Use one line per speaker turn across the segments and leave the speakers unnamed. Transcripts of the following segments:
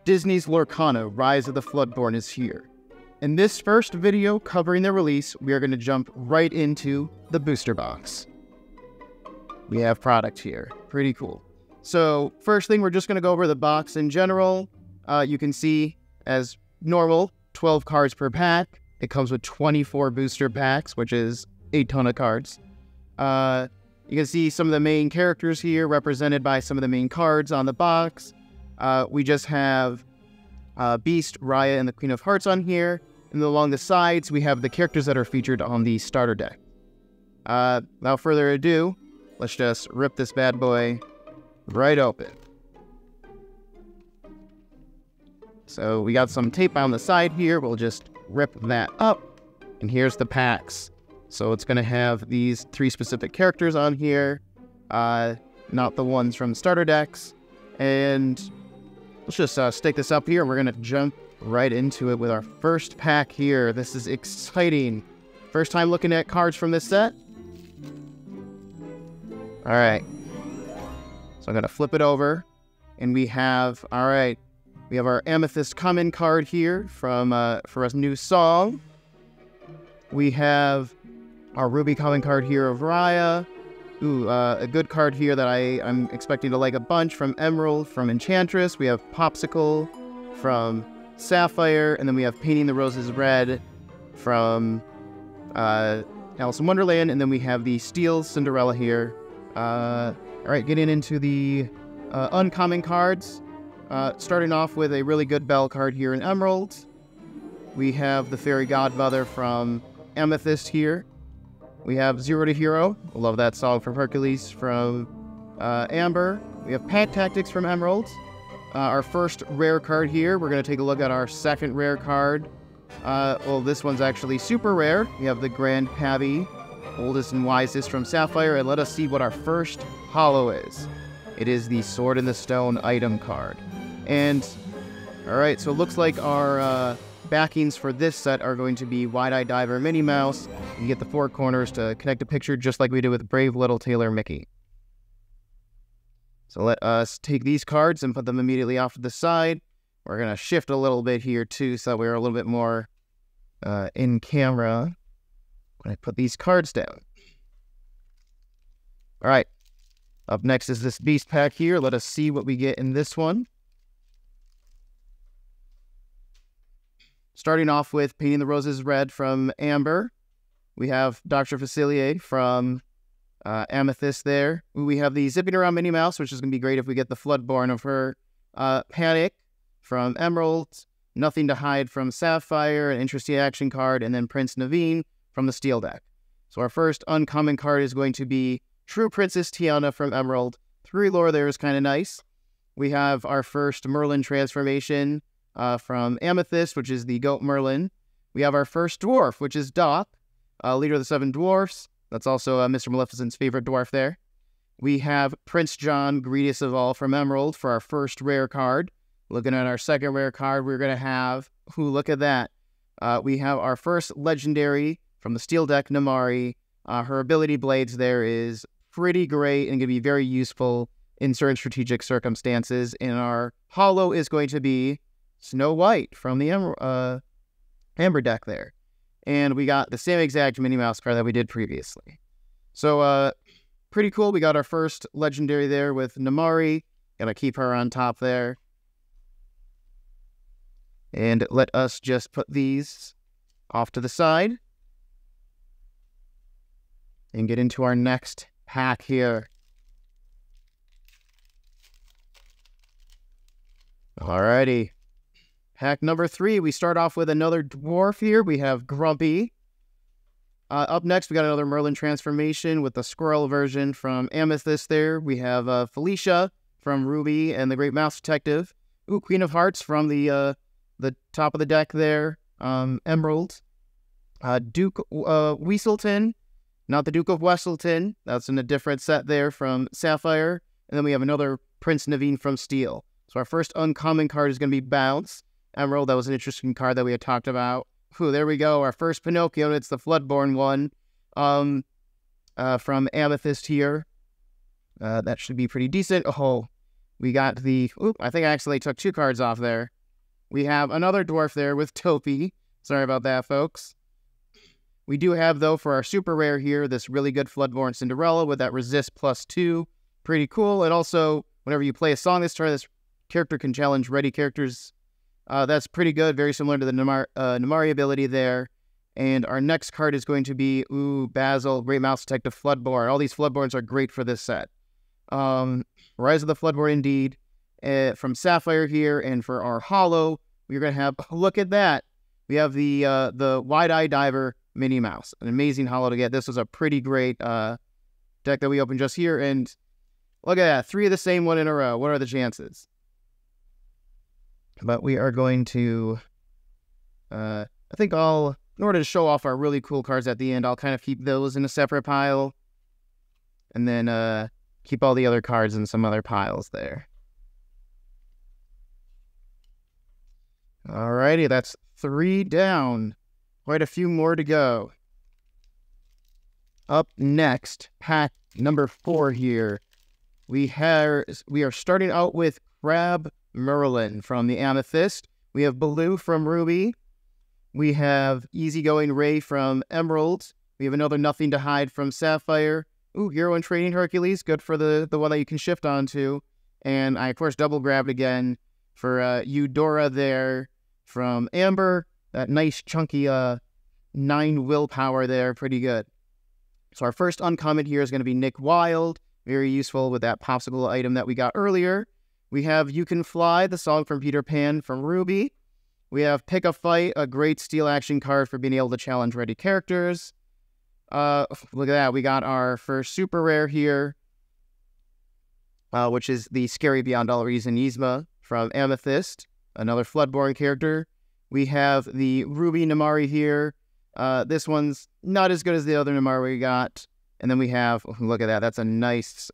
Disney's Lorcana Rise of the Floodborn is here. In this first video covering the release, we are going to jump right into the booster box. We have product here. Pretty cool. So first thing, we're just going to go over the box in general. You can see, as normal, 12 cards per pack. It comes with 24 booster packs, which is a ton of cards. You can see some of the main characters here represented by some of the main cards on the box. We just have Beast, Raya, and the Queen of Hearts on here. And along the sides, we have the characters that are featured on the starter deck. Without further ado, let's just rip this bad boy right open. So we got some tape on the side here. We'll just rip that up. And here's the packs. So it's going to have these 3 specific characters on here, not the ones from starter decks. And let's just stick this up here, and we're going to jump right into it with our first pack here. This is exciting. First time looking at cards from this set. All right. So I'm going to flip it over, and we have, all right, we have our Amethyst Common card here from for a new song. We have our Ruby Common card here of Raya. Ooh, a good card here that I'm expecting to like a bunch from Emerald, from Enchantress. We have Popsicle from Sapphire, and then we have Painting the Roses Red from Alice in Wonderland, and then we have the Steel Cinderella here. All right, getting into the uncommon cards. Starting off with a really good Belle card here in Emerald. We have the Fairy Godmother from Amethyst here. We have Zero to Hero. I love that song from Hercules from Amber. We have Pack Tactics from Emerald. Our first rare card here. We're going to take a look at our second rare card. Well, this one's actually super rare. We have the Grand Pabby, Oldest and Wisest from Sapphire. And let us see what our first holo is. It is the Sword in the Stone item card. And, all right, so it looks like our backings for this set are going to be Wide-Eyed Diver Minnie Mouse. You get the 4 corners to connect a picture just like we did with Brave Little Tailor Mickey. So let us take these cards and put them immediately off to the side. We're going to shift a little bit here too so that we're a little bit more in camera when I put these cards down. All right. Up next is this Beast pack here. Let us see what we get in this one. Starting off with Painting the Roses Red from Amber. We have Dr. Facilier from Amethyst there. We have the Zipping Around Minnie Mouse, which is going to be great if we get the Floodborn of her. Panic from Emerald. Nothing to Hide from Sapphire, an interesting action card, and then Prince Naveen from the Steel deck. So our first uncommon card is going to be True Princess Tiana from Emerald. 3 lore there is kind of nice. We have our first Merlin transformation from Amethyst, which is the Goat Merlin. We have our first dwarf, which is Doc, leader of the 7 dwarfs. That's also Mr. Maleficent's favorite dwarf there. We have Prince John, Greediest of All from Emerald for our first rare card. Looking at our second rare card, we're going to have, look at that. We have our first legendary from the Steel deck, Namari. Her ability blades there is pretty great and going to be very useful in certain strategic circumstances. And our holo is going to be Snow White from the Amber deck there. And we got the same exact Minnie Mouse card that we did previously. So, pretty cool. We got our first legendary there with Namari. Gonna keep her on top there. And let us just put these off to the side. And get into our next pack here. Alrighty. Pack number 3, we start off with another dwarf here. We have Grumpy. Up next, we got another Merlin transformation with the squirrel version from Amethyst there. We have Felicia from Ruby and the Great Mouse Detective. Ooh, Queen of Hearts from the top of the deck there. Emerald. Duke Weaselton, not the Duke of Wesselton. That's in a different set there from Sapphire. And then we have another Prince Naveen from Steel. So our first uncommon card is going to be Bounce. Emerald, that was an interesting card that we had talked about. Ooh, there we go. Our first Pinocchio, and it's the Floodborn one from Amethyst here. That should be pretty decent. Oh, we got the... Oop, I think I actually took 2 cards off there. We have another dwarf there with Topi. Sorry about that, folks. We do have, though, for our super rare here, this really good Floodborn Cinderella with that resist +2. Pretty cool. And also, whenever you play a song this turn, this character can challenge ready characters. That's pretty good. Very similar to the Namari ability there. And our next card is going to be, Basil, Great Mouse Detective Floodborn. All these Floodborns are great for this set. Rise of the Floodborn, indeed. From Sapphire here, and for our Hollow, we're going to have, look at that. We have the Wide-Eye Diver Minnie Mouse. An amazing Hollow to get. This was a pretty great deck that we opened just here. And look at that. 3 of the same one in a row. What are the chances? But we are going to, I think in order to show off our really cool cards at the end, I'll kind of keep those in a separate pile. And then keep all the other cards in some other piles there. Alrighty, that's 3 down. Quite a few more to go. Up next, pack number 4 here. We are starting out with Crab Merlin from the Amethyst. We have Baloo from Ruby. We have Easygoing Ray from Emerald. We have another Nothing to Hide from Sapphire. Hero in Training Hercules, good for the one that you can shift onto. And I, of course, double grabbed again for Eudora there from Amber. That nice chunky 9 willpower there, pretty good. So our first uncommon here is going to be Nick Wilde. Very useful with that popsicle item that we got earlier. We have You Can Fly, the song from Peter Pan from Ruby. We have Pick a Fight, a great steel action card for being able to challenge ready characters. Look at that. We got our first super rare here, which is the Scary Beyond All Reason Yzma from Amethyst, another Floodborn character. We have the Ruby Namari here. This one's not as good as the other Namari we got. And then we have, look at that. That's a nice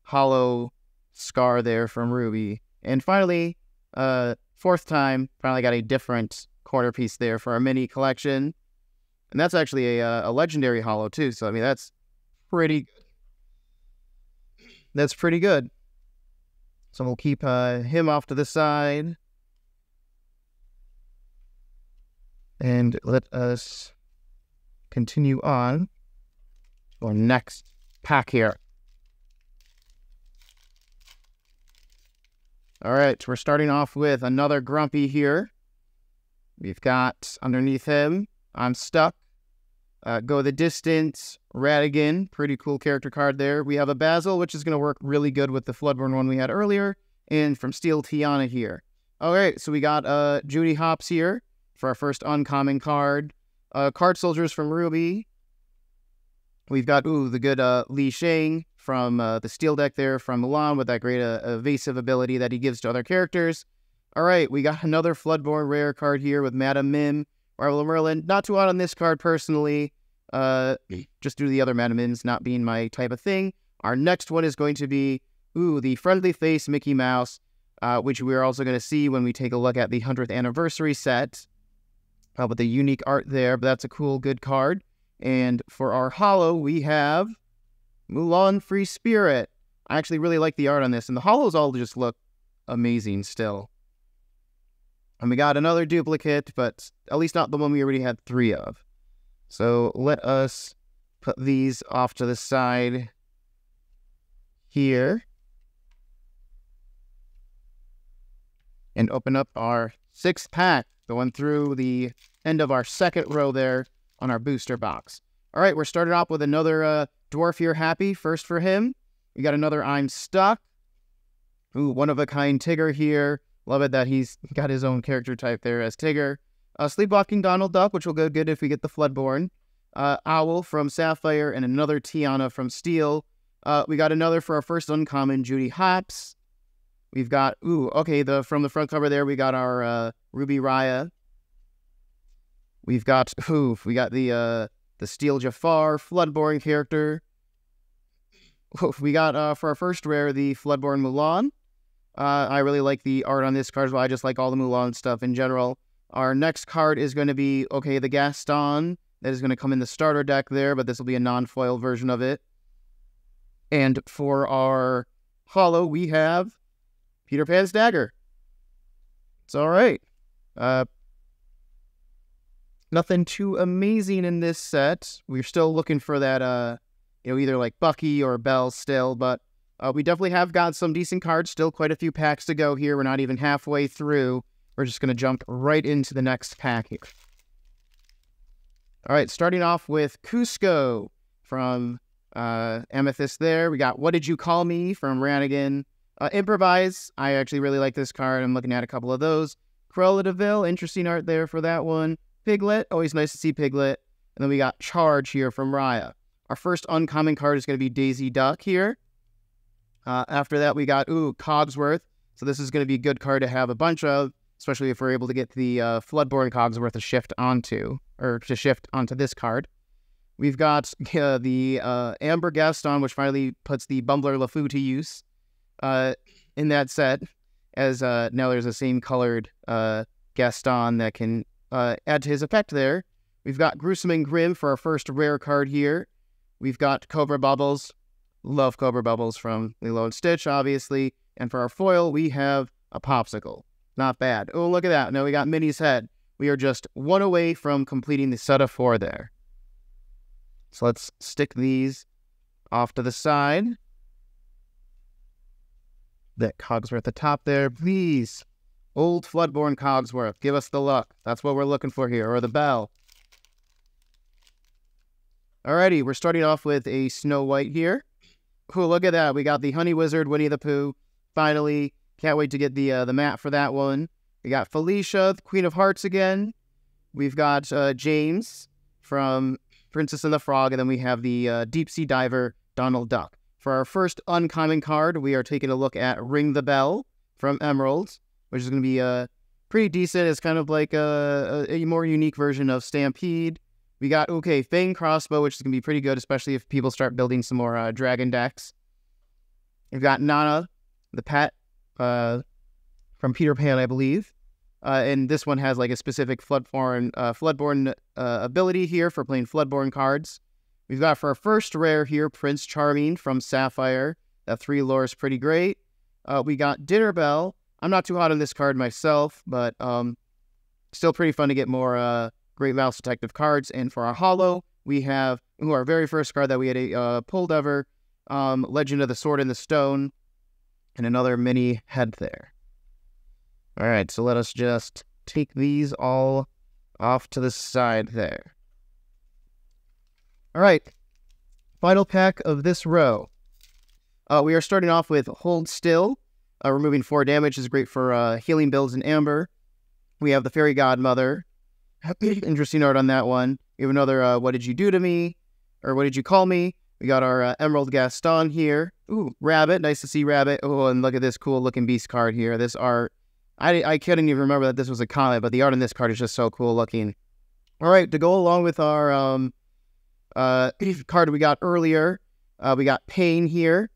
hollow scar there from Ruby. And finally, 4th time, finally got a different corner piece there for our mini collection. And that's actually a legendary hollow too. So, I mean, that's pretty good. That's pretty good. So we'll keep him off to the side. And let us continue on to our next pack here. All right, we're starting off with another Grumpy here. We've got underneath him, I'm Stuck. Go the Distance, Radigan, pretty cool character card there. We have a Basil, which is going to work really good with the Floodborn one we had earlier. And from Steel Tiana here. All right, so we got Judy Hopps here for our first uncommon card. Card Soldiers from Ruby. We've got, the good Li Shang from the Steel deck there from Mulan with that great evasive ability that he gives to other characters. All right, we got another Floodborn rare card here with Madame Mim, Rival Merlin. Not too hot on this card personally, just due to the other Madame Mims not being my type of thing. Our next one is going to be, the Friendly Face Mickey Mouse, which we're also going to see when we take a look at the 100th anniversary set. With the unique art there, but that's a cool, good card. And for our hollow, we have Mulan Free Spirit. I actually really like the art on this, and the hollows all just look amazing still. And we got another duplicate, but at least not the one we already had 3 of. So let us put these off to the side here. And open up our 6th pack, going through the end of our 2nd row there on our booster box. All right, we're starting off with another Dwarf You're Happy, first for him. We got another I'm Stuck. One-of-a-kind Tigger here. Love it that he's got his own character type there as Tigger. Sleepwalking Donald Duck, which will go good if we get the Floodborn. Owl from Sapphire, and another Tiana from Steel. We got another for our first uncommon, Judy Hopps. We've got, from the front cover there, we got our Ruby Raya. We've got, we got the Steel Jafar Floodborn character. We got, for our first rare, the Floodborn Mulan. I really like the art on this card as well. I just like all the Mulan stuff in general. Our next card is going to be, the Gaston. That is going to come in the starter deck there, but this will be a non-foil version of it. And for our hollow, we have Peter Pan's Dagger. It's all right. Nothing too amazing in this set. We're still looking for that, either like Bucky or Belle still, but we definitely have got some decent cards. Still quite a few packs to go here. We're not even halfway through. We're just going to jump right into the next pack here. All right, starting off with Cusco from Amethyst there. We got What Did You Call Me from Ranigan. Improvise. I actually really like this card. I'm looking at a couple of those. Cruella de Vil. Interesting art there for that one. Piglet. Always nice to see Piglet. And then we got Charge here from Raya. Our first uncommon card is going to be Daisy Duck here. After that, we got, Cogsworth. So this is going to be a good card to have a bunch of, especially if we're able to get the Floodborn Cogsworth to shift onto this card. We've got the Amber Gaston, which finally puts the Bumbler LeFou to use in that set, as now there's the same colored Gaston that can add to his effect there. We've got Gruesome and Grim for our first rare card here. We've got Cobra Bubbles. Love Cobra Bubbles from Lilo and Stitch, obviously. And for our foil, we have a Popsicle. Not bad. Oh, look at that. Now we got Minnie's head. We are just one away from completing the set of 4 there. So let's stick these off to the side. That Cogsworth at the top there. Please, old Floodborn Cogsworth, give us the luck. That's what we're looking for here, or the bell. Alrighty, we're starting off with a Snow White here. Cool, look at that. We got the Honey Wizard, Winnie the Pooh. Finally, can't wait to get the mat for that one. We got Felicia, the Queen of Hearts again. We've got James from Princess and the Frog, and then we have the Deep Sea Diver, Donald Duck. For our first uncommon card, we are taking a look at Ring the Bell from Emerald, which is going to be pretty decent. It's kind of like a more unique version of Stampede. We got, Fang Crossbow, which is going to be pretty good, especially if people start building some more dragon decks. We've got Nana, the pet from Peter Pan, I believe. And this one has like a specific Floodborn ability here for playing Floodborn cards. We've got for our first rare here, Prince Charming from Sapphire. That 3 lore is pretty great. We got Dinner Bell. I'm not too hot on this card myself, but still pretty fun to get more Great Mouse Detective cards. And for our holo, we have our very first card that we had pulled ever, Legend of the Sword in the Stone, and another mini head there. All right, so let us just take these all off to the side there. All right, final pack of this row. We are starting off with Hold Still. Removing 4 damage is great for healing builds in Amber. We have the Fairy Godmother. Interesting art on that one. We have another What Did You Do to Me? Or What Did You Call Me? We got our Emerald Gaston here. Ooh, Rabbit. Nice to see Rabbit. Oh, and look at this cool looking beast card here. This art. I couldn't even remember that this was a comic, but the art on this card is just so cool looking. All right, to go along with our card we got earlier, we got Pain here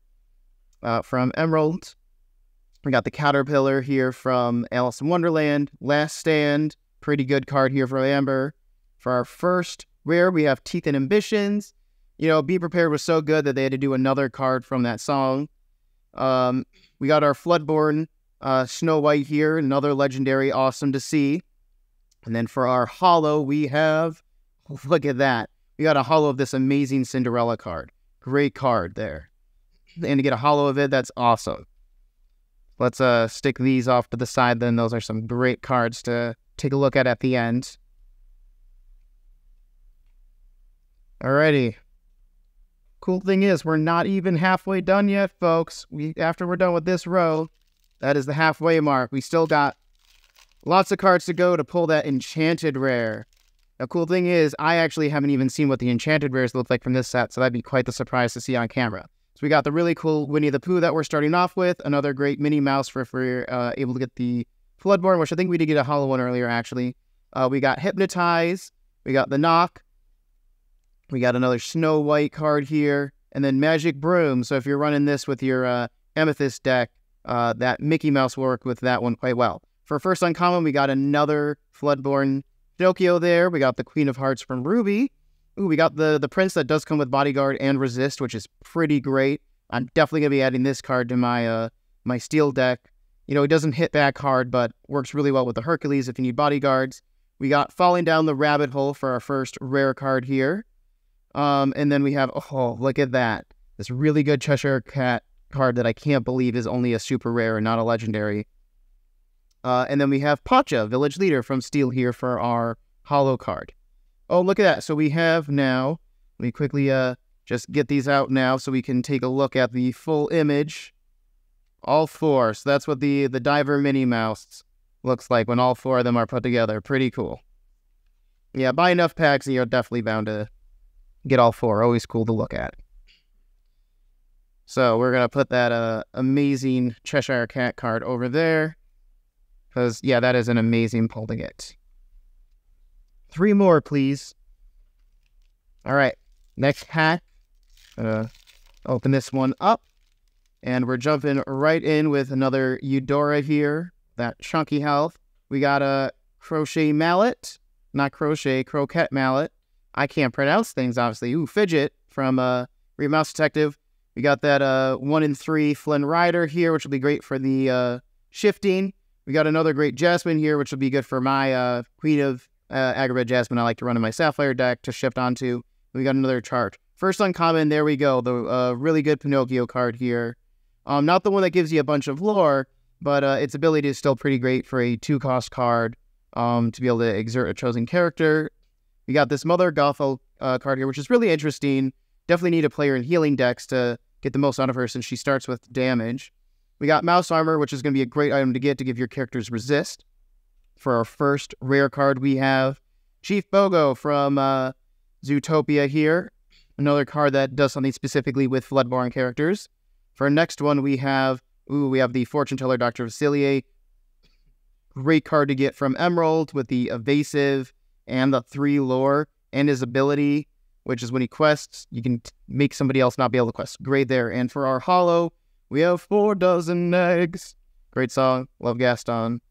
from Emerald. We got the Caterpillar here from Alice in Wonderland. Last Stand. Pretty good card here for Amber. For our first rare, we have Teeth and Ambitions. Be Prepared was so good that they had to do another card from that song. We got our Floodborn Snow White here. Another legendary, awesome to see. And then for our holo, we have, look at that. We got a holo of this amazing Cinderella card. Great card there. And to get a holo of it, that's awesome. Let's stick these off to the side then. Those are some great cards to take a look at the end. Alrighty. Cool thing is, we're not even halfway done yet, folks. After we're done with this row, that is the halfway mark. We still got lots of cards to go to pull that Enchanted Rare. The cool thing is, I actually haven't even seen what the Enchanted Rares look like from this set, so that'd be quite the surprise to see on camera. So we got the really cool Winnie the Pooh that we're starting off with. Another great Minnie Mouse if we're able to get the Floodborn, which I think we did get a holo one earlier, actually. We got Hypnotize. We got the Knock. We got another Snow White card here. And then Magic Broom. So if you're running this with your Amethyst deck, that Mickey Mouse will work with that one quite well. For first uncommon, we got another Floodborn Pinocchio there. We got the Queen of Hearts from Ruby. Ooh, we got the Prince that does come with Bodyguard and Resist, which is pretty great. I'm definitely going to be adding this card to my my Steel deck. You know, it doesn't hit back hard, but works really well with the Hercules if you need bodyguards. We got Falling Down the Rabbit Hole for our first rare card here. And then we have, oh, look at that. This really good Cheshire Cat card that I can't believe is only a super rare and not a legendary. And then we have Pacha, Village Leader from Steel here for our holo card. Oh, look at that. So we have now, let me quickly just get these out now so we can take a look at the full image. All four. So that's what the Diver Minnie Mouse looks like when all four of them are put together. Pretty cool. Yeah, buy enough packs and you're definitely bound to get all four. Always cool to look at. So we're going to put that amazing Cheshire Cat card over there. Because, yeah, that is an amazing pull to get. 3 more, please. All right. Next pack. Open this one up. And we're jumping right in with another Eudora here. That chunky health. We got a Crochet Mallet. Not Crochet, Croquette Mallet. I can't pronounce things, obviously. Ooh, Fidget from Real Mouse Detective. We got that 1-in-3 Flynn Rider here, which will be great for the shifting. We got another great Jasmine here, which will be good for my Queen of Agrabah Jasmine I like to run in my Sapphire deck to shift onto. We got another chart. First uncommon, there we go. The really good Pinocchio card here. Not the one that gives you a bunch of lore, but its ability is still pretty great for a 2-cost card to be able to exert a chosen character. We got this Mother Gothel card here, which is really interesting. Definitely need a player in healing decks to get the most out of her since she starts with damage. We got Mouse Armor, which is going to be a great item to get to give your characters resist. For our first rare card, we have Chief Bogo from Zootopia here. Another card that does something specifically with Floodborn characters. For our next one, we have the Fortune Teller Dr. Vasilier. Great card to get from Emerald with the Evasive and the 3 lore and his ability, which is when he quests, you can make somebody else not be able to quest. Great there. And for our holo, we have 4 dozen eggs. Great song. Love Gaston.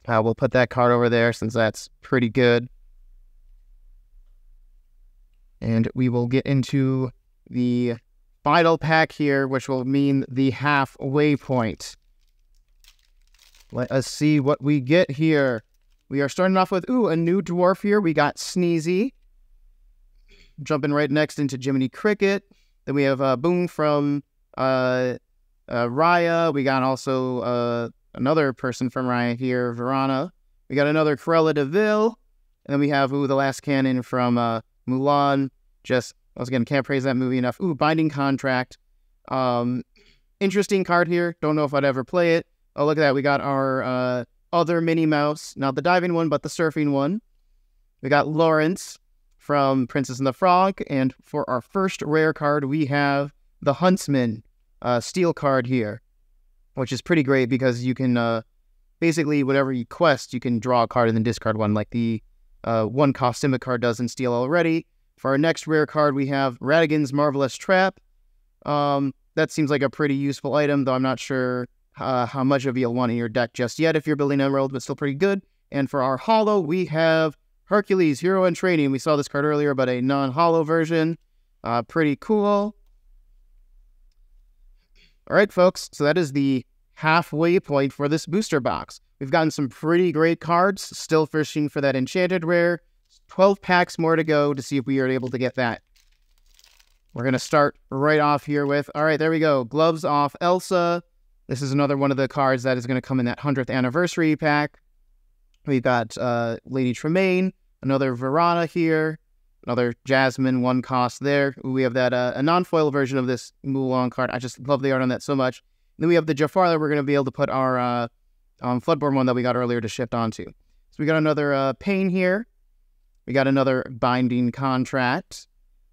We'll put that card over there since that's pretty good. And we will get into the final pack here, which will mean the halfway point. Let us see what we get here. We are starting off with, a new dwarf here. We got Sneezy. Jumping right next into Jiminy Cricket. Then we have Boom from Raya. We got also another person from Raya here, Verana. We got another Cruella de Vil. And then we have, the Last Cannon from Mulan. Just, once again, can't praise that movie enough. Binding Contract. Interesting card here. Don't know if I'd ever play it. Oh, look at that. We got our other Minnie Mouse. Not the diving one, but the surfing one. We got Lawrence from Princess and the Frog. And for our first rare card, we have the Huntsman steel card here, which is pretty great because you can, basically, whatever you quest, you can draw a card and then discard one, like the 1-cost Simic card does in steel already. For our next rare card, we have Radigan's Marvelous Trap. That seems like a pretty useful item, though I'm not sure how much of you'll want in your deck just yet if you're building Emerald, but still pretty good. And for our holo, we have Hercules, Hero in Training. We saw this card earlier, but a non-holo version. Pretty cool. All right, folks, so that is the halfway point for this booster box. We've gotten some pretty great cards, still fishing for that enchanted rare. 12 packs more to go to see if we are able to get that. We're going to start right off here with, all right, there we go. Gloves off Elsa. This is another one of the cards that is going to come in that 100th anniversary pack. We've got Lady Tremaine, another Verana here, another Jasmine, 1-cost there. We have that a non-foil version of this Mulan card. I just love the art on that so much. And then we have the Jafar that we're going to be able to put our Floodborn one that we got earlier to shift onto. So we got another Pain here. We got another Binding Contract.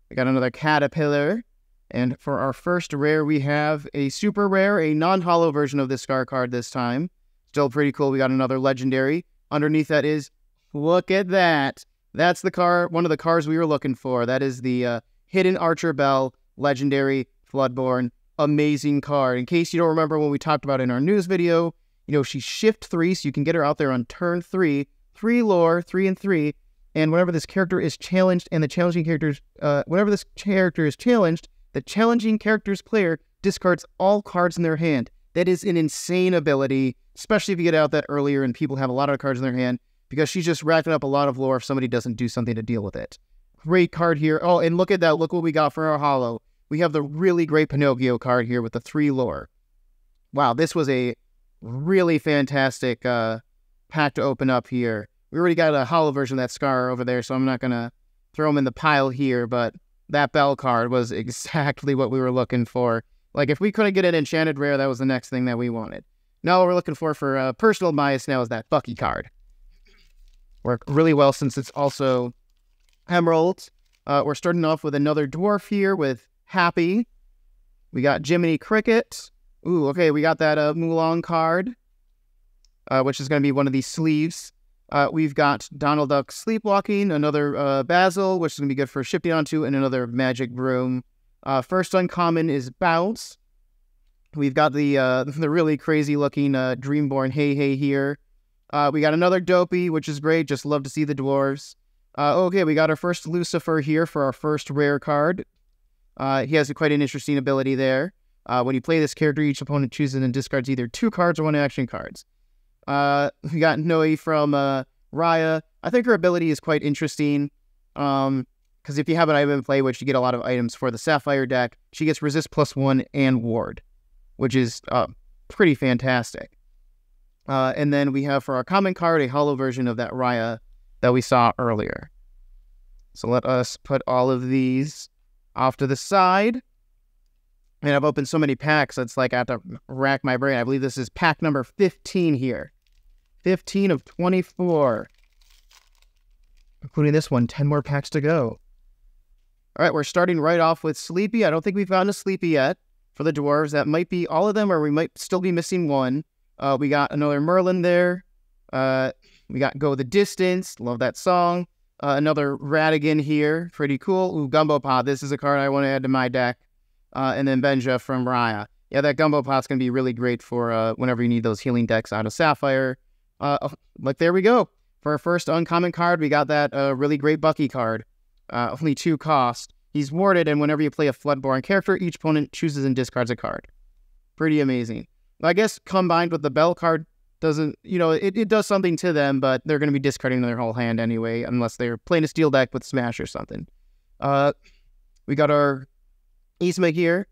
We got another Caterpillar. And for our first rare, we have a super rare, a non-holo version of this Scar card this time. Still pretty cool. We got another Legendary. Underneath that is, look at that. That's the card, one of the cards we were looking for. That is the Hidden Archer Bell Legendary Floodborn. Amazing card. In case you don't remember when we talked about it in our news video, she's shift 3, so you can get her out there on turn 3. 3 lore, 3 and 3. And whenever this character is challenged and the challenging character's, whenever this character is challenged, the challenging character's player discards all cards in their hand. That is an insane ability, especially if you get out that earlier and people have a lot of cards in their hand, because she's just racking up a lot of lore if somebody doesn't do something to deal with it. Great card here. Oh, and look at that. Look what we got for our holo. We have the really great Pinocchio card here with the 3 lore. Wow, this was a really fantastic pack to open up here. We already got a holo version of that Scar over there, so I'm not going to throw them in the pile here, but that Bell card was exactly what we were looking for. Like, if we couldn't get an enchanted rare, that was the next thing that we wanted. Now what we're looking for personal bias now is that Bucky card. Worked really well since it's also Emerald. We're starting off with another dwarf here with Happy. We got Jiminy Cricket. Ooh, okay, we got that Mulan card, which is going to be one of these sleeves. We've got Donald Duck Sleepwalking, another Basil, which is going to be good for shifting onto, and another Magic Broom. First uncommon is Bounce. We've got the really crazy looking Dreamborn Hey Hey here. We got another Dopey, which is great. Just love to see the dwarves. Okay, we got our first Lucifer here for our first rare card. He has quite an interesting ability there. When you play this character, each opponent chooses and discards either 2 cards or 1 action cards. We got Noe from Raya. I think her ability is quite interesting. Because if you have an item in play, which you get a lot of items for the Sapphire deck, she gets Resist +1 and Ward, which is pretty fantastic. And then we have for our common card, a holo version of that Raya that we saw earlier. So let us put all of these off to the side. And I've opened so many packs, it's like I have to rack my brain. I believe this is pack number 15 here. 15 of 24. Including this one, 10 more packs to go. All right, we're starting right off with Sleepy. I don't think we've gotten a Sleepy yet for the dwarves. That might be all of them, or we might still be missing one. We got another Merlin there. We got Go the Distance. Love that song. Another Radigan here. Pretty cool. Ooh, Gumbo Pod. This is a card I want to add to my deck. And then Benja from Raya. Yeah, that Gumbo Pod's going to be really great for whenever you need those healing decks out of Sapphire. Like, there we go. For our first uncommon card, we got that really great Bucky card. Only 2 cost. He's warded, and whenever you play a Floodborn character, each opponent chooses and discards a card. Pretty amazing. I guess combined with the Bell card doesn't, it does something to them, but they're going to be discarding their whole hand anyway, unless they're playing a steel deck with Smash or something. We got our Isma here.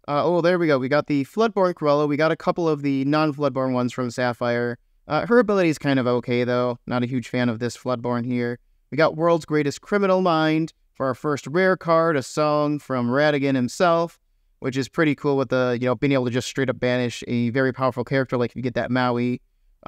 Oh, there we go. We got the Floodborn Cruella. We got a couple of the non-Floodborn ones from Sapphire. Her ability is kind of okay, though. Not a huge fan of this Floodborn here. We got World's Greatest Criminal Mind for our first rare card, a song from Radigan himself, which is pretty cool with the, being able to just straight up banish a very powerful character like if you get that Maui.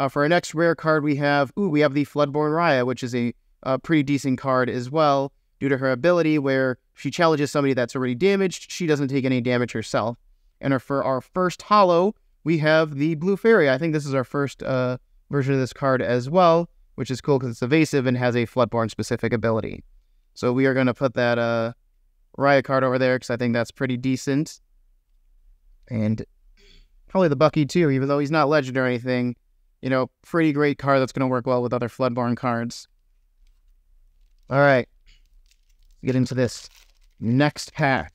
For our next rare card, we have the Floodborn Raya, which is a pretty decent card as well, due to her ability where if she challenges somebody that's already damaged, she doesn't take any damage herself. And for our first holo, we have the Blue Fairy. I think this is our first version of this card as well, which is cool because it's evasive and has a Floodborn specific ability. So we are going to put that Raya card over there because I think that's pretty decent. And probably the Bucky too, even though he's not legend or anything. Pretty great card that's going to work well with other Floodborn cards. All right. Let's get into this next pack.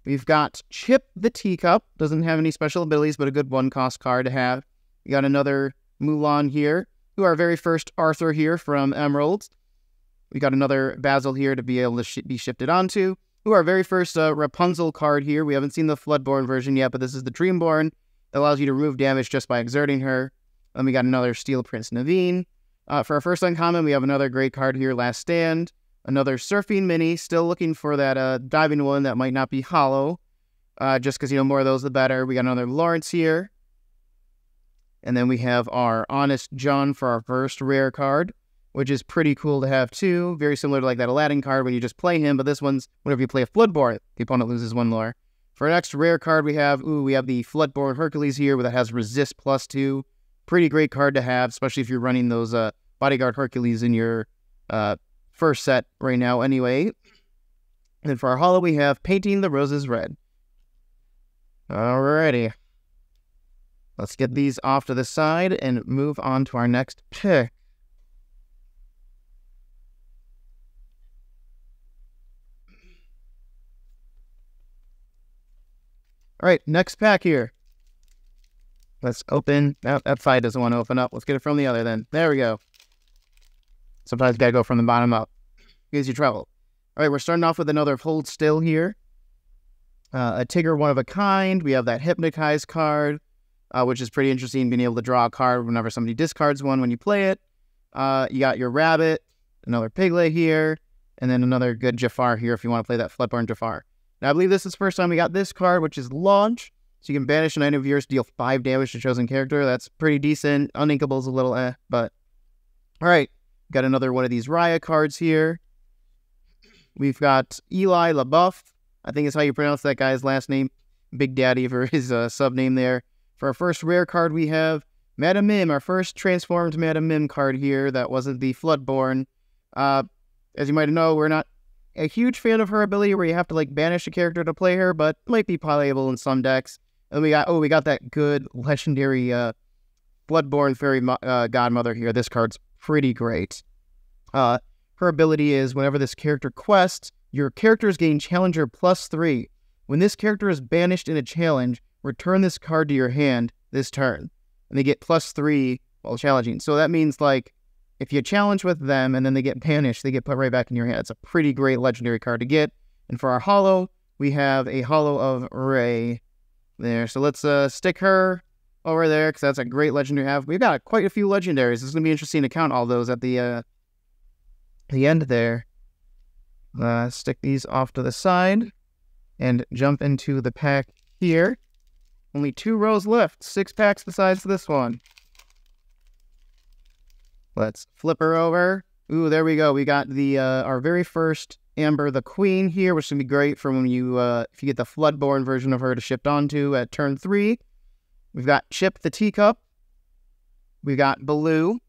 We've got Chip the Teacup. Doesn't have any special abilities, but a good 1-cost card to have. We got another Mulan here. Who our very first Arthur here from Emerald. We got another Basil here to be able to be shifted onto. Who our very first Rapunzel card here. We haven't seen the Floodborn version yet, but this is the Dreamborn that allows you to remove damage just by exerting her. Then we got another Steel Prince Naveen. For our first uncommon, we have another great card here, Last Stand. Another Surfing Mini. Still looking for that diving one that might not be hollow. Just because, more of those the better. We got another Lawrence here. And then we have our Honest John for our first rare card, which is pretty cool to have too. Very similar to like that Aladdin card when you just play him, but this one's whenever you play a Floodborn, the opponent loses 1 lore. For our next rare card, we have the Floodborn Hercules here that has Resist +2. Pretty great card to have, especially if you're running those Bodyguard Hercules in your first set right now anyway. And then for our holo, we have Painting the Roses Red. Alrighty. Let's get these off to the side and move on to our next pick. All right, next pack here. Let's open. No, that side doesn't want to open up. Let's get it from the other then. There we go. Sometimes you gotta go from the bottom up. Gives you trouble. All right, we're starting off with another Hold Still here. A Tigger One of a Kind. We have that Hypnotize card, which is pretty interesting, being able to draw a card whenever somebody discards one when you play it. You got your Rabbit, another Piglet here, and then another good Jafar here if you want to play that Floodborn Jafar. Now, I believe this is the first time we got this card, which is Launch. So you can banish an item of yours to deal 5 damage to chosen character. That's pretty decent. Uninkable's a little but... Alright, got another one of these Raya cards here. We've got Eli LaBeouf. I think is how you pronounce that guy's last name. Big Daddy for his sub-name there. For our first rare card, we have Madam Mim, our first transformed Madam Mim card here. That wasn't the Floodborn. As you might know, we're not a huge fan of her ability where you have to like banish a character to play her, but might be playable in some decks. And we got that good legendary Bloodborne Fairy Godmother here. This card's pretty great. Her ability is whenever this character quests, your characters gain Challenger +3. When this character is banished in a challenge, return this card to your hand this turn. And they get +3 while challenging. So that means like if you challenge with them and then they get banished, they get put right back in your hand. It's a pretty great legendary card to get. And for our holo, we have a holo of Ray there. So let's stick her over there because that's a great legendary to have. We've got quite a few legendaries. This is going to be interesting to count all those at the end there. Stick these off to the side and jump into the pack here. Only 2 rows left. 6 packs the size of this one. Let's flip her over. Ooh, there we go. We got the our very first Amber the Queen here, which is going to be great for when you if you get the Floodborn version of her to shift onto at turn 3. We've got Chip the Teacup. We got Baloo.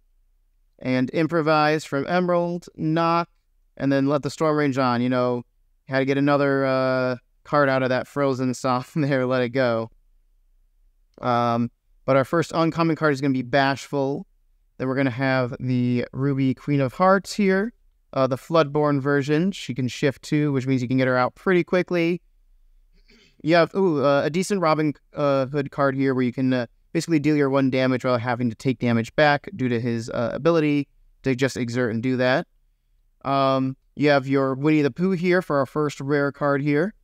And Improvise from Emerald. Knock. And then Let the Storm Rage On. You know, had to get another card out of that Frozen song there. Let it go. But our first uncommon card is going to be Bashful. Then we're going to have the Ruby Queen of Hearts here. The Floodborn version, she can shift to, which means you can get her out pretty quickly. You have a decent Robin Hood card here where you can basically deal your 1 damage without having to take damage back due to his ability to just exert and do that. You have your Winnie the Pooh here for our first rare card here.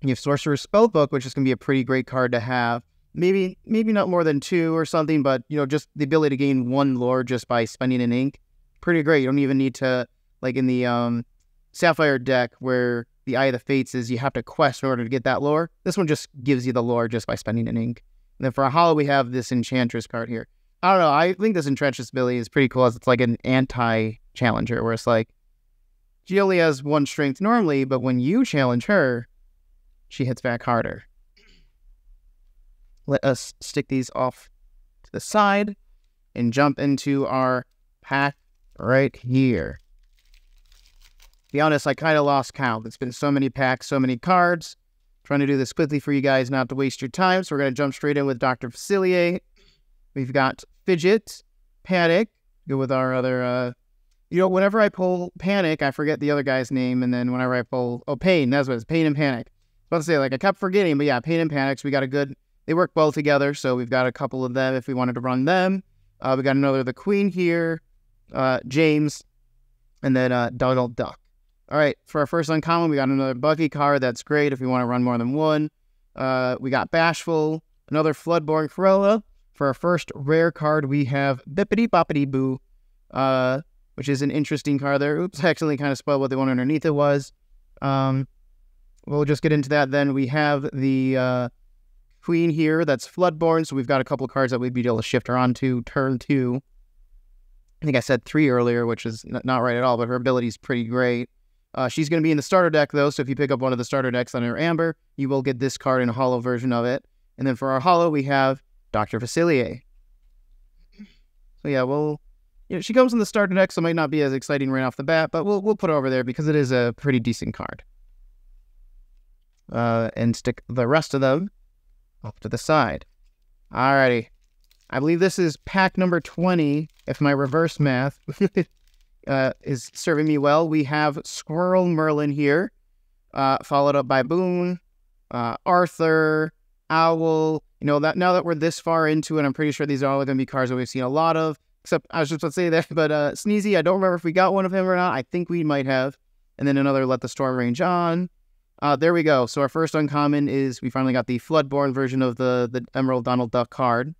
You have Sorcerer's Spellbook, which is going to be a pretty great card to have. Maybe not more than 2 or something, but, you know, just the ability to gain 1 lore just by spending an ink. Pretty great. You don't even need to, like in the Sapphire deck where the Eye of the Fates is you have to quest in order to get that lore. This one just gives you the lore just by spending an ink. And then for a holo, we have this Enchantress card here. I don't know. I think this Enchantress ability is pretty cool as it's like an anti-challenger where it's like she only has 1 strength normally, but when you challenge her, she hits back harder. Let us stick these off to the side and jump into our pack right here. To be honest, I kind of lost count. It's been so many packs, so many cards. Trying to do this quickly for you guys not to waste your time. So we're going to jump straight in with Dr. Facilier. We've got Fidget, Panic, go with our other, you know, whenever I pull Panic, I forget the other guy's name. And then whenever I pull, Pain, that's what it's, Pain and Panic. I was about to say, like, I kept forgetting, but yeah, Pain and Panic. So we got a good, they work well together. So we've got a couple of them if we wanted to run them. We got another, the Queen here, James, and then Donald Duck. All right, for our first uncommon, we got another Bucky card. That's great if we want to run more than 1. We got Bashful, another Floodborn Cruella. For our first rare card, we have Bippity Boppity Boo, which is an interesting card there. Oops, I accidentally kind of spoiled what the one underneath it was. We'll just get into that then. We have the Queen here. That's Floodborn, so we've got a couple of cards that we'd be able to shift her onto turn 2. I think I said 3 earlier, which is not right at all, but her ability is pretty great. She's going to be in the starter deck, though, so if you pick up one of the starter decks under Amber, you will get this card in a holo version of it. And then for our holo, we have Dr. Facilier. So yeah, she comes in the starter deck, so it might not be as exciting right off the bat, but we'll put her over there because it is a pretty decent card. And stick the rest of them off to the side. Alrighty. I believe this is pack number 20, if my reverse math is serving me well. We have Squirrel Merlin here, followed up by Boone, Arthur, Owl, You know, that now that we're this far into it, I'm pretty sure these are all going to be cards that we've seen a lot of. Except, I was just about to say that, but Sneezy, I don't remember if we got one of him or not. I think we might have. And then another Let the Storm Range On. There we go. So our first uncommon is we finally got the Floodborn version of the Emerald Donald Duck card.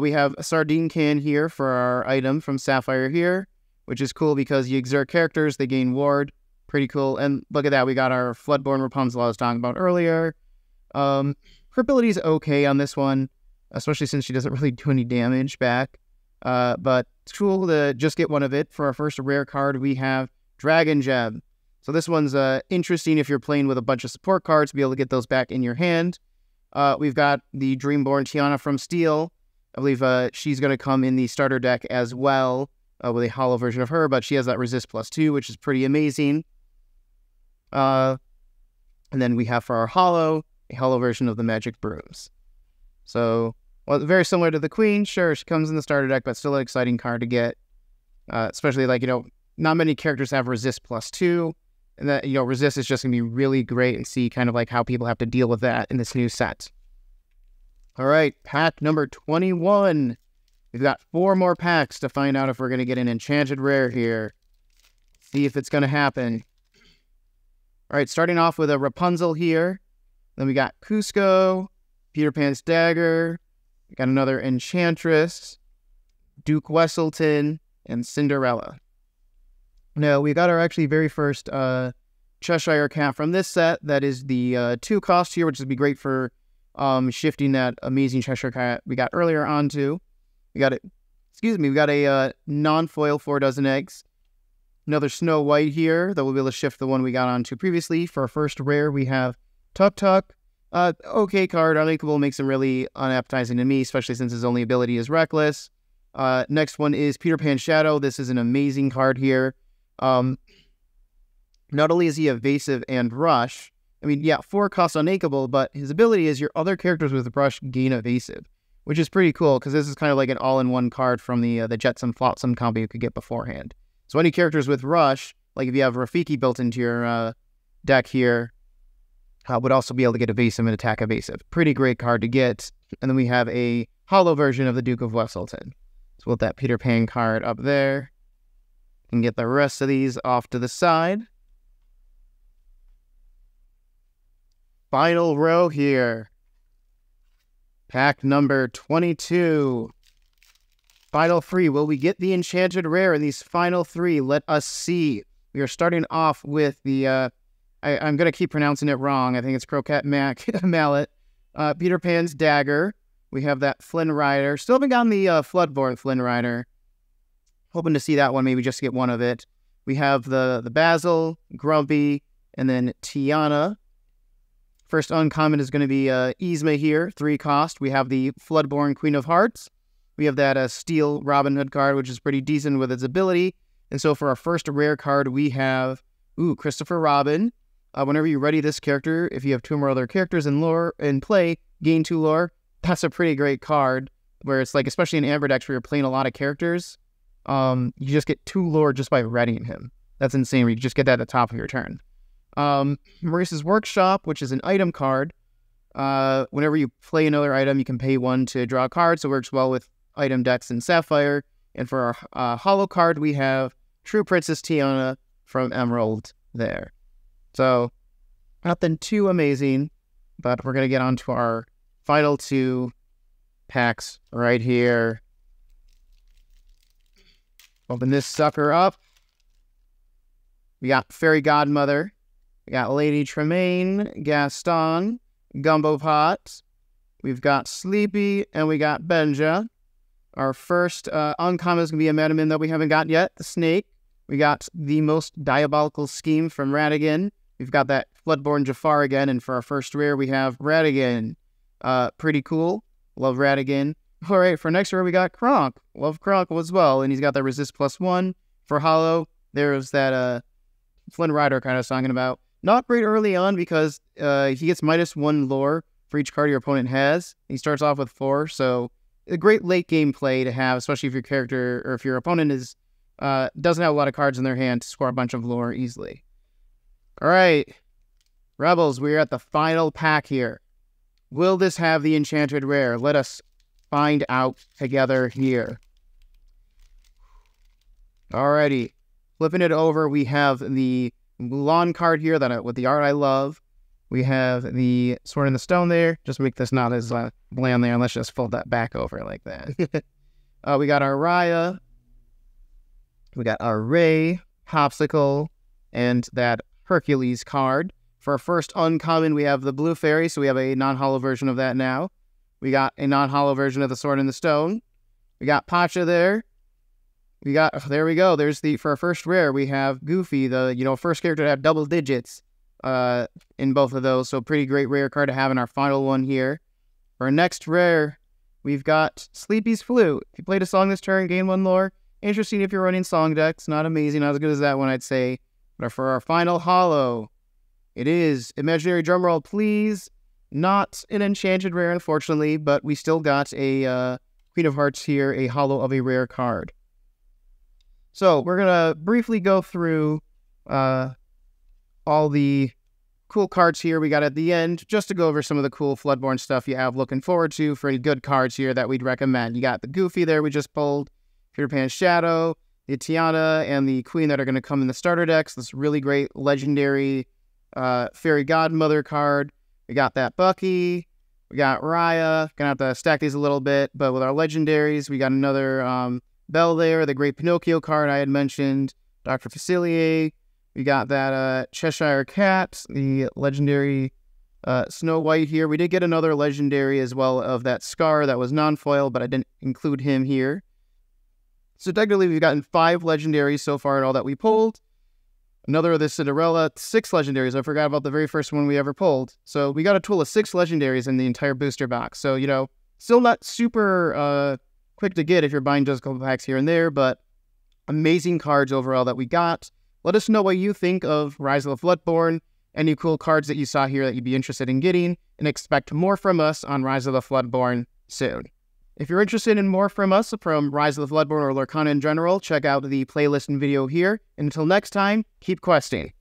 We have a Sardine Can here for our item from Sapphire here, which is cool because you exert characters, they gain ward. Pretty cool. And look at that, we got our Floodborn Rapunzel I was talking about earlier. Her ability is okay on this one, especially since she doesn't really do any damage back. But it's cool to just get one of it. For our first rare card, we have Dragon Gem. So this one's interesting if you're playing with a bunch of support cards to be able to get those back in your hand. We've got the Dreamborn Tiana from Steel. I believe she's going to come in the starter deck as well with a holo version of her, but she has that resist +2, which is pretty amazing. And then we have for our holo, a holo version of the Magic Brooms. So, well, very similar to the Queen. Sure, she comes in the starter deck, but still an exciting card to get. Especially, like, you know, not many characters have resist +2. And that, you know, resist is just going to be really great and see kind of like how people have to deal with that in this new set. All right, pack number 21. We've got 4 more packs to find out if we're going to get an enchanted rare here. See if it's going to happen. All right, starting off with a Rapunzel here. Then we got Cusco, Peter Pan's Dagger. We got another Enchantress, Duke Wesselton, and Cinderella. Now, we got our actually very first Cheshire Cat from this set. That is the 2 cost here, which would be great for shifting that amazing Cheshire Cat we got earlier onto. We got a non-foil 4 dozen eggs. Another Snow White here that we'll be able to shift the one we got onto previously. For our first rare, we have Tuk Tuk. Okay card, unlinkable, makes him really unappetizing to me, especially since his only ability is Reckless. Next one is Peter Pan Shadow. This is an amazing card here. Not only is he evasive and rush, I mean, yeah, 4 costs unlinkable, but his ability is your other characters with rush gain evasive, which is pretty cool because this is kind of like an all-in-one card from the Jetsam Flotsam combo you could get beforehand. So any characters with rush, like if you have Rafiki built into your deck here, would also be able to get evasive and attack evasive. Pretty great card to get. And then we have a holo version of the Duke of Wesselton. So we'll put that Peter Pan card up there and get the rest of these off to the side. Final row here. Pack number 22. Final 3. Will we get the enchanted rare in these final 3? Let us see. We are starting off with the, I'm going to keep pronouncing it wrong. I think it's Croquette Mallet. Peter Pan's Dagger. We have that Flynn Rider. Still haven't gotten the Floodborn Flynn Rider. Hoping to see that one, maybe just get one of it. We have the Basil, Grumpy, and then Tiana. First uncommon is going to be Yzma here, 3 cost. We have the Floodborn Queen of Hearts. We have that Steel Robin Hood card, which is pretty decent with its ability. And so for our first rare card, we have, Christopher Robin. Whenever you ready this character, if you have 2 more other characters in play, gain 2 lore. That's a pretty great card, where it's like, especially in Amber decks where you're playing a lot of characters, you just get 2 lore just by readying him. That's insane. You just get that at the top of your turn. Maurice's Workshop, which is an item card. Whenever you play another item, you can pay 1 to draw a card, so it works well with item decks in Sapphire. And for our holo card, we have True Princess Tiana from Emerald there. So, nothing too amazing, but we're going to get on to our final 2 packs right here. Open this sucker up. We got Fairy Godmother. We got Lady Tremaine, Gaston, Gumbo Pot. We've got Sleepy, and we got Benja. Our first uncommon is going to be a Metaman that we haven't got yet, the Snake. We got the Most Diabolical Scheme from Radigan. We've got that Floodborn Jafar again, and for our first rare, we have Radigan. Pretty cool. Love Radigan. All right, for next rare, we got Kronk. Love Kronk as well, and he's got that Resist +1. For holo, there's that Flynn Rider kind of talking about. Not great early on because he gets -1 lore for each card your opponent has. He starts off with 4, so a great late game play to have, especially if your character or if your opponent is doesn't have a lot of cards in their hand to score a bunch of lore easily. All right, Rebels, we're at the final pack here. Will this have the enchanted rare? Let us find out together here. Alrighty. Flipping it over, we have the Mulan card here with the art I love. We have the Sword in the Stone there. Just make this not as bland there, and let's just fold that back over like that. We got our Raya. We got our Ray, Popsicle, and that Hercules card. For our first uncommon, we have the Blue Fairy, so we have a non-holo version of that now. We got a non-holo version of the Sword in the Stone. We got Pacha there. We got, there we go. There's for our first rare, we have Goofy, the, first character to have double digits in both of those. So pretty great rare card to have in our final one here. For our next rare, we've got Sleepy's Flute. If you played a song this turn, gain 1 lore. Interesting if you're running song decks. Not amazing, not as good as that one, I'd say. But for our final holo, it is imaginary drumroll, please. Not an enchanted rare, unfortunately, but we still got a Queen of Hearts here, a holo of a rare card. So we're going to briefly go through all the cool cards here we got at the end, just to go over some of the cool Floodborn stuff you have looking forward to for any good cards here that we'd recommend. You got the Goofy there we just pulled, Peter Pan's Shadow, the Tiana, and the Queen that are going to come in the starter decks. This really great legendary Fairy Godmother card. We got that Bucky. We got Raya. Gonna have to stack these a little bit, but with our legendaries, we got another Belle there, the great Pinocchio card I had mentioned, Dr. Facilier. We got that Cheshire Cat, the legendary Snow White here. We did get another legendary as well of that Scar that was non-foil, but I didn't include him here. So technically, we've gotten 5 legendaries so far in all that we pulled. Another of the Cinderella, 6 legendaries. I forgot about the very first one we ever pulled. So we got a total of 6 legendaries in the entire booster box. So, still not super quick to get if you're buying just a couple packs here and there, but amazing cards overall that we got. Let us know what you think of Rise of the Floodborn, any cool cards that you saw here that you'd be interested in getting, and expect more from us on Rise of the Floodborn soon. If you're interested in more from us, from Rise of the Floodborn or Lorcana in general, check out the playlist and video here. And until next time, keep questing.